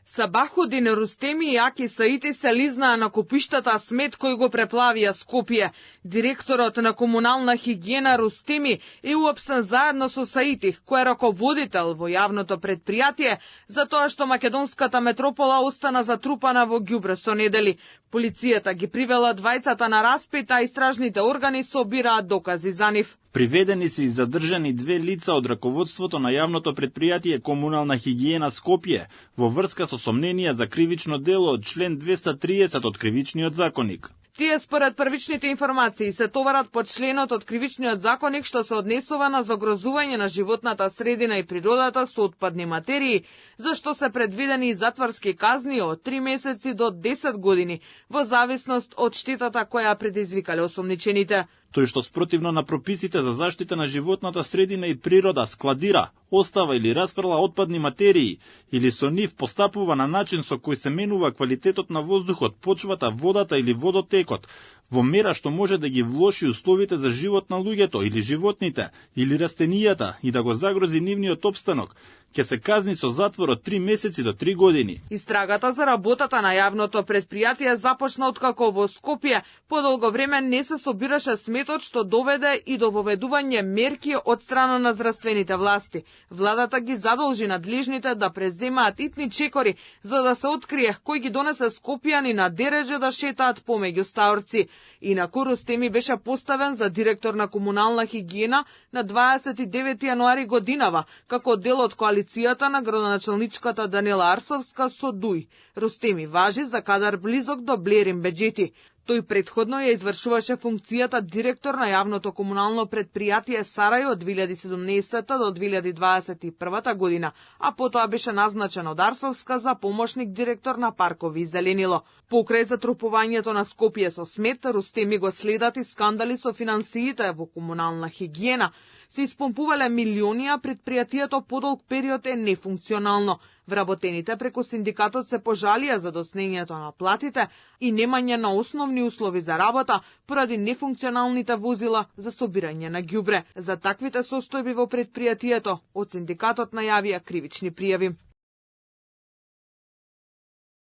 Сабахудин, Рустеми и Аки Саити се лизнаа на купиштата смет кој го преплавија Скопје. Директорот на комунална хигиена Рустеми е уапсен заедно со Саити, кој е раководител во јавното предпријатие, за тоа што македонската метропола остана затрупана во ѓубре со недели. Полицијата ги привела двајцата на распит, а истражните органи собираат докази за нив. Приведени се и задржани две лица од раководството на јавното предпријатие Комунална хигиена Скопје во врска со сомненија за кривично дело од член 230 од Кривичниот законик. Тие според првичните информации се товарат под членот од Кривичниот законик што се однесува на загрозување на животната средина и природата со отпадни материи, за што се предвидени и затворски казни од 3 месеци до 10 години, во зависност од штетата која предизвикале осомничените. Тој што спротивно на прописите за заштита на животната средина и природа складира, остава или расфрла отпадни материи, или со нив постапува на начин со кој се менува квалитетот на воздухот, почвата, водата или водотекот, во мера што може да ги влоши условите за живот на луѓето или животните, или растенијата и да го загрози нивниот опстанок, ќе се казни со затвор од 3 месеци до 3 години. Истрагата за работата на јавното предпријатие започна откако во Скопје подолго време не се собираше сметот, што доведе и до воведување мерки од страна на здравствените власти. Владата ги задолжи надлежните да преземаат итни чекори, за да се открие кој ги донесе скопјани на дереже да шетаат помеѓу стаорци. Инаку Рустеми беше поставен за директор на комунална хигиена на 29 јануари годинава, како дел од коалицијата на градоначалничката Данила Арсовска со ДУИ. Рустеми важи за кадар близок до Блерин Беџети. Тој предходно ја извршуваше функцијата директор на јавното комунално предпријатие Сарај од 2017 до 2021 година, а потоа беше назначен од Арсовска за помошник директор на паркови и зеленило. Покрај затрупувањето на Скопје со смет, Рустеми го следат и скандали со финансиите во комунална хигиена. Се испомпувале милиони, а предпријатието подолг период е нефункционално. Вработените преку синдикатот се пожалија за доснењето на платите и немање на основни услови за работа поради нефункционалните возила за собирање на ѓубре. За таквите состојби во предпријатието од синдикатот најавија кривични пријави.